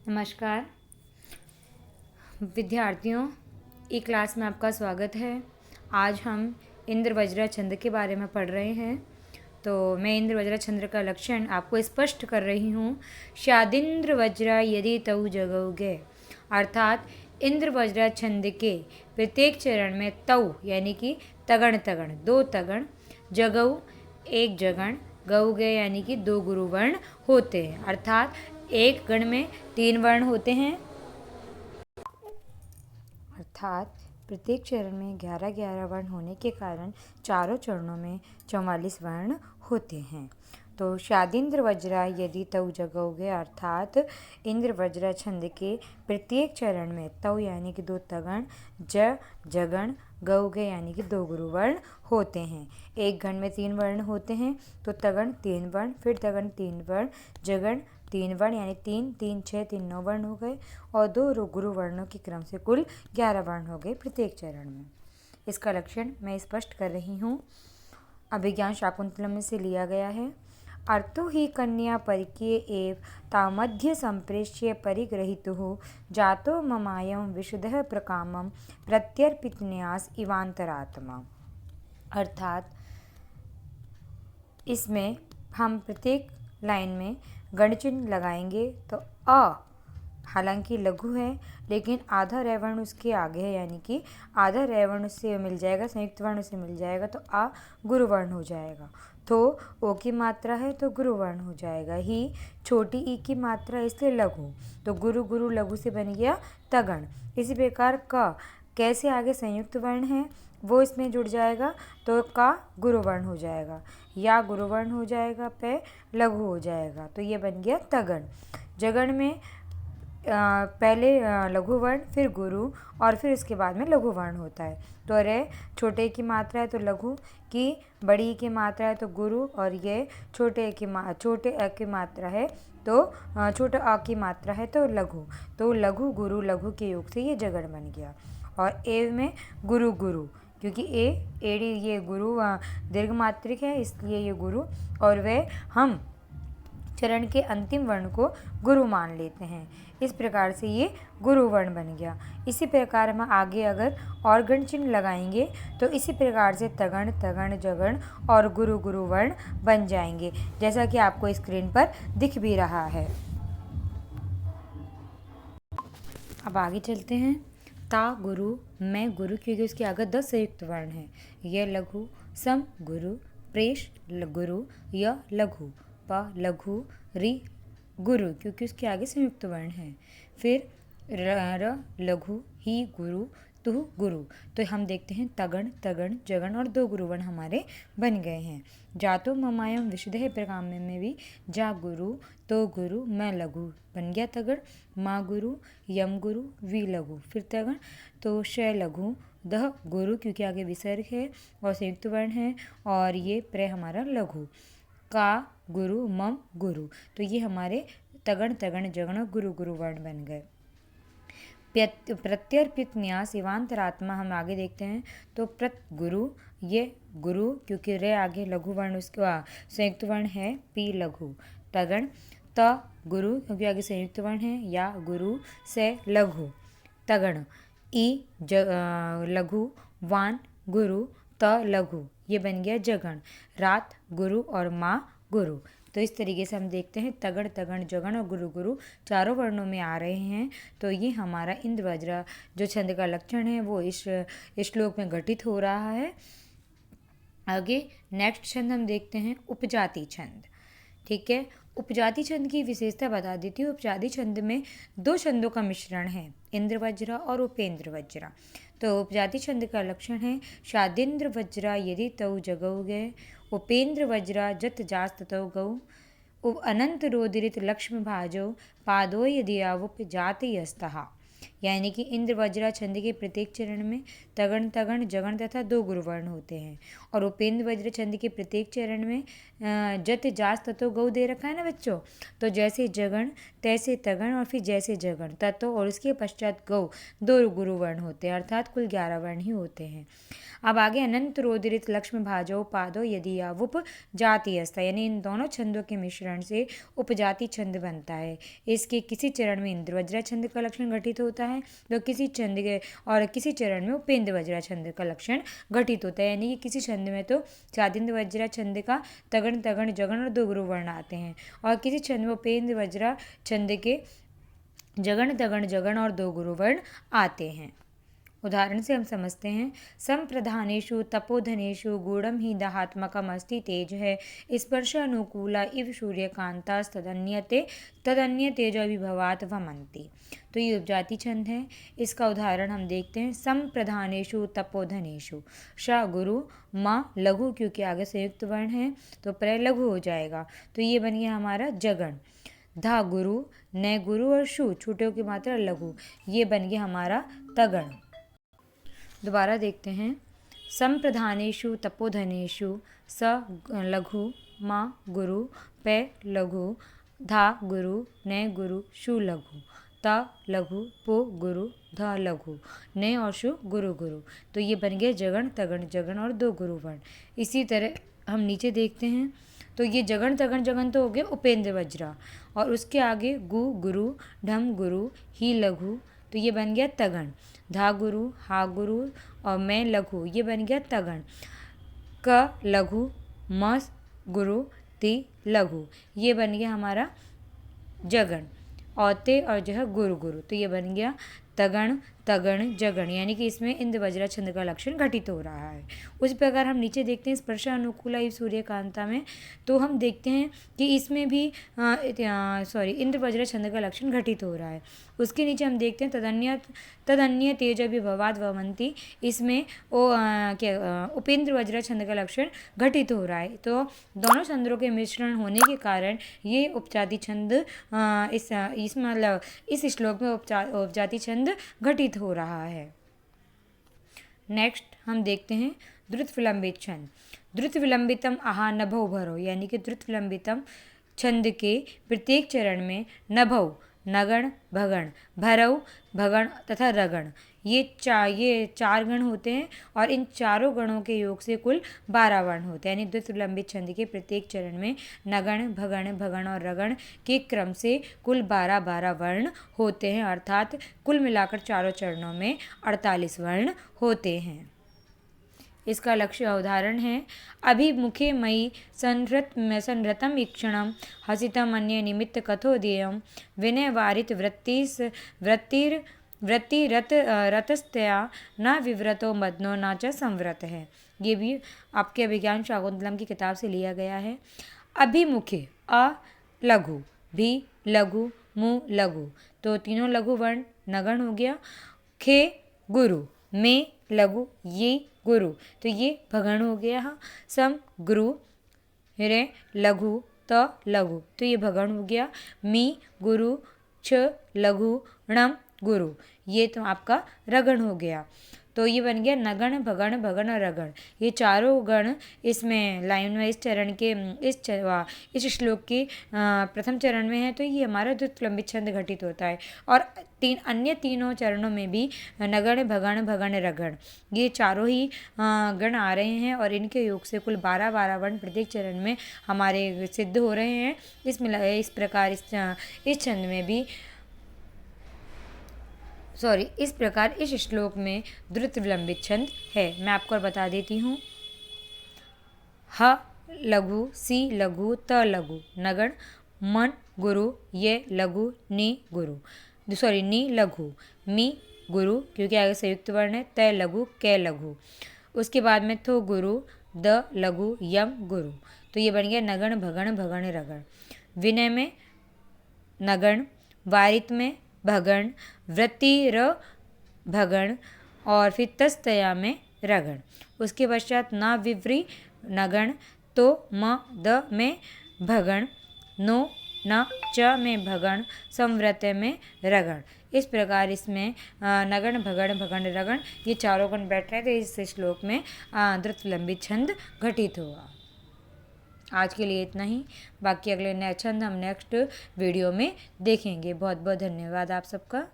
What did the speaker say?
नमस्कार विद्यार्थियों, ई क्लास में आपका स्वागत है। आज हम इंद्र वज्रा छंद के बारे में पढ़ रहे हैं। तो मैं इंद्र वज्रा छंद का लक्षण आपको स्पष्ट कर रही हूँ। शादिंद्र वज्रा यदि तऊ जगोगे, अर्थात इंद्र वज्रा छंद के प्रत्येक चरण में तऊ यानी कि तगण तगण दो तगण, जगऊ एक जगण, गौगे यानी कि दो गुरुवर्ण होते हैं। अर्थात एक गण में 3 वर्ण होते हैं। अर्थात प्रत्येक चरण में 11-11 वर्ण होने के कारण चारों चरणों में 44 वर्ण होते हैं। तो शादिंद्र वज्रा यदि तऊ जगोगे, अर्थात इंद्र वज्रा छंद के प्रत्येक चरण में तऊ यानी कि 2 तगण, जगण, गौगे यानी कि 2 गुरुवर्ण होते हैं। एक गण में 3 वर्ण होते हैं, तो तगण 3 वर्ण, फिर तगण 3 वर्ण, जगण 3 वर्ण यानी 3, 3, 6, 3, 9 वर्ण हो गए और 2 गुरु वर्णों के क्रम से कुल 11 वर्ण हो गए प्रत्येक चरण में। इसका लक्षण मैं स्पष्ट कर रही हूँ। अभिज्ञान शाकुंतलम में से लिया गया है। अर्थो ही कन्या परिके एव तामध्य संप्रेष्य परिग्रहितुः जातो ममायं विशुद्धः प्रकामं प्रत्यर्पितन्यास इवांतरात्मा। अर्थात इसमें हम प्रत्येक लाइन में गणचिन्ह लगाएंगे। तो अ हालांकि लघु है, लेकिन आधा रेवर्ण उसके आगे है, यानी कि आधा रेवर्ण उससे मिल जाएगा, संयुक्त वर्ण उससे मिल जाएगा, तो आ गुरुवर्ण हो जाएगा। तो ओ की मात्रा है तो गुरुवर्ण हो जाएगा। ही छोटी ई की मात्रा इसलिए लघु, तो गुरु गुरु लघु से बन गया तगण। इसी प्रकार क कैसे आगे संयुक्त वर्ण है वो इसमें जुड़ जाएगा, तो का गुरुवर्ण हो जाएगा, या गुरुवर्ण हो जाएगा, पे लघु हो जाएगा, तो ये बन गया तगण। जगण में पहले लघु वर्ण, फिर गुरु और फिर उसके बाद में लघु वर्ण होता है। तो रे छोटे की मात्रा है तो लघु, की बड़ी की मात्रा है तो गुरु, और ये छोटे अ की मात्रा है तो छोटा अ की मात्रा है तो लघु। तो लघु गुरु लघु के योग से ये जगण बन गया। और ए में गुरु गुरु, क्योंकि एड़ी ये गुरु दीर्घ मात्रिक है, इसलिए ये गुरु, और वे हम चरण के अंतिम वर्ण को गुरु मान लेते हैं। इस प्रकार से ये गुरु वर्ण बन गया। इसी प्रकार हम आगे अगर और गण चिन्ह लगाएंगे तो इसी प्रकार से तगण तगण जगण और गुरु गुरु वर्ण बन जाएंगे, जैसा कि आपको स्क्रीन पर दिख भी रहा है। अब आगे चलते हैं। ता गुरु, मैं गुरु, क्योंकि उसके आगे 10 संयुक्त वर्ण हैं। यह लघु, सम गुरु, प्रेष गुरु, य लघु, प लघु, रि गुरु, क्योंकि उसके आगे संयुक्त वर्ण है। फिर र लघु, ही गुरु, तुह गुरु। तो हम देखते हैं तगण तगण जगण और 2 गुरुवर्ण हमारे बन गए हैं। जातो ममायम विशुद्धः प्रकाम में भी जा गुरु, तो गुरु, मैं लघु बन गया तगण, माँ गुरु, यम गुरु, वी लघु, फिर तगण, तो श लघु, दह गुरु, क्योंकि आगे विसर्ग है और संयुक्त वर्ण है, और ये प्र हमारा लघु, का गुरु, मम गुरु। तो ये हमारे तगण तगण जगण और गुरु गुरु वर्ण बन गए। प्रत्यर्पित न्यास इवांतरात्मा हम आगे देखते हैं। तो प्रत गुरु, ये गुरु, क्योंकि रे आगे लघु वर्ण उसका संयुक्त वर्ण है, पी लघु, तगण, त गुरु, क्योंकि आगे संयुक्त वर्ण है, या गुरु से लघु, तगण, ई लघु, वान गुरु, त लघु, ये बन गया जगण, रात गुरु और माँ गुरु। तो इस तरीके से हम देखते हैं तगण तगण जगण और गुरु गुरु चारों वर्णों में आ रहे हैं। तो ये हमारा इंद्र वज्रा जो छंद का लक्षण है वो इस श्लोक में घटित हो रहा है। आगे नेक्स्ट छंद हम देखते हैं उपजाति छंद। ठीक है, उपजाति छंद की विशेषता बता देती हूँ। उपजाति छंद में 2 छंदों का मिश्रण है, इंद्र वज्रा और उपेंद्र वज्रा। तो उपजाति छंद का लक्षण है शादिंद्र वज्रा यदि तऊ जगोगे, उपेंद्र वज्रा जत जास ततो गौ, अनंत रोदिरित लक्ष्म भाजो, पादो यदि आवुप जाति यस्तः। यानी कि इंद्र वज्रा छंद के प्रत्येक चरण में तगण तगण जगण तथा 2 गुरुवर्ण होते हैं। और उपेंद्र वज्र छंद के प्रत्येक चरण में जत जास ततो गौ दे रखा है ना बच्चों, तो जैसे जगण तैसे तगण और फिर जैसे जगण ततो और उसके पश्चात गौ 2 गुरुवर्ण होते हैं, अर्थात कुल 11 वर्ण ही होते हैं। अब आगे अनंत रोदित लक्ष्म भाजो पादो यदि उप जाति अस्था, यानी इन दोनों छंदों के मिश्रण से उपजाति छंद बनता है। इसके किसी चरण में इंद्र वज्रा छंद का लक्षण घटित होता है तो किसी छंद के और किसी चरण में उपेंद्र वज्रा छंद का लक्षण घटित होता है, यानी कि किसी छंद में तो चादिंद्र वज्रा छंद का तगण तगण जगण और 2 गुरुवर्ण आते हैं और किसी छंद में उपेंद्र वज्रा छंद के जगण तगण जगण और 2 गुरुवर्ण आते हैं। उदाहरण से हम समझते हैं, संप्रधानेषु तपोधनेषु गूढ़म ही दाहात्मकमस्ति तेज है स्पर्शानुकूला इव सूर्यकांतास्तदन्यते तदन्य तेजोभिभवात् वमन्ति। तो ये उपजाति छंद है। इसका उदाहरण हम देखते हैं, संप्रधानेषु तपोधनेषु श गुरु म लघु, क्योंकि आगे संयुक्त वर्ण है तो प्रय लघु हो जाएगा, तो ये बन गया हमारा जगण। धा गुरु न गुरु और शु छोटे की मात्रा लघु, ये बन गया हमारा तगण। दोबारा देखते हैं, संप्रधानेषु तपोधनेषु स लघु मा गुरु पे लघु धा गुरु न गुरु शु लघु ता लघु पो गुरु धा लघु न और शु गुरु गुरु, तो ये बन गया जगण तगण जगण और 2 गुरुवर्ण। इसी तरह हम नीचे देखते हैं, तो ये जगण तगण जगन तो हो गया उपेंद्र वज्रा, और उसके आगे गु गुरु ढम गुरु ही लघु, तो ये बन गया तगण। धा गुरु हा गुरु और मैं लघु, ये बन गया तगण। क लघु म गुरु ति लघु, ये बन गया हमारा जगण। और ते और जो है गुरु गुरु, तो ये बन गया तगण तगण जगण, यानी कि इसमें इंद्र वज्रा छंद का लक्षण घटित हो रहा है। उस प्रकार हम नीचे देखते हैं स्पर्शानुकूला इव सूर्यकांता में, तो हम देखते हैं कि इसमें भी इंद्र वज्रा छंद का लक्षण घटित हो रहा है। उसके नीचे हम देखते हैं तदन्य तेजोभिभवात् वमन्ति, इसमें उपेंद्र वज्रा छंद का लक्षण घटित हो रहा है। तो दोनों छंदों के मिश्रण होने के कारण ये उपजाति छंद इस श्लोक में उपजाति छंद घटित हो रहा है। नेक्स्ट हम देखते हैं द्रुत विलंबित छंद। द्रुत विलंबितम आहा नभो भरो, यानी कि द्रुत विलंबितम छंद के प्रत्येक चरण में नभो नगण भगण भरव भगण तथा रगण, ये 4 गण होते हैं और इन चारों गणों के योग से कुल 12 वर्ण होते हैं। यानी द्रुत विलंबित छंद के प्रत्येक चरण में नगण भगण भगण और रगण के क्रम से कुल 12 वर्ण होते हैं, अर्थात कुल मिलाकर चारों चरणों में 48 वर्ण होते हैं। इसका लक्ष्य उदाहरण है, अभिमुखे मयि संहृतम ईक्षणम हसितम अन्य निमित्त कथो देयम विनय वारित रतस्तया न विव्रतो मदनो न च संव्रत है। ये भी आपके अभिज्ञान शाकुंतलम की किताब से लिया गया है। अभिमुखे अ लघु भी लघु मु लघु, तो तीनों लघु वर्ण नगण हो गया। खे गुरु में लघु ये गुरु, तो ये भगण हो गया। सम गुरु रे लघु त लघु, तो ये भगण हो गया। मी गुरु छ लघु णम गुरु, ये तो आपका रगण हो गया। तो ये बन गया नगण भगण भगण और रगण, ये चारों गण इसमें लाइन में इस चरण के इस श्लोक के प्रथम चरण में है, तो ये हमारा द्रुत विलंबित छंद घटित होता है। और अन्य तीनों चरणों में भी नगण भगण भगण रगण, ये चारों ही गण आ रहे हैं और इनके योग से कुल 12 वर्ण प्रत्येक चरण में हमारे सिद्ध हो रहे हैं। इस प्रकार इस छंद में भी इस प्रकार इस श्लोक में द्रुत विलंबित छंद है। मैं आपको और बता देती हूँ, ह लघु सी लघु त लघु नगण मन गुरु ये लघु नी गुरु नी लघु मी गुरु, क्योंकि आगे संयुक्त वर्ण है, तय लघु कै लघु। उसके बाद में थो गुरु द लघु यम गुरु, तो ये बन गया नगण भगण भगण रगण। विनय में नगण, वारित में भगण, वृत्ति र भगण और फिर तस्तया में रगण। उसके पश्चात न विवरी नगण, तो म द में भगण, नो न च में भगण, संव्रत में रगण। इस प्रकार इसमें नगण भगण भगण रगण ये चारों गण बैठ रहे थे। इस श्लोक में द्रुतलंबी छंद घटित हुआ। आज के लिए इतना ही, बाकी अगले नए छंद हम नेक्स्ट वीडियो में देखेंगे। बहुत बहुत धन्यवाद आप सबका।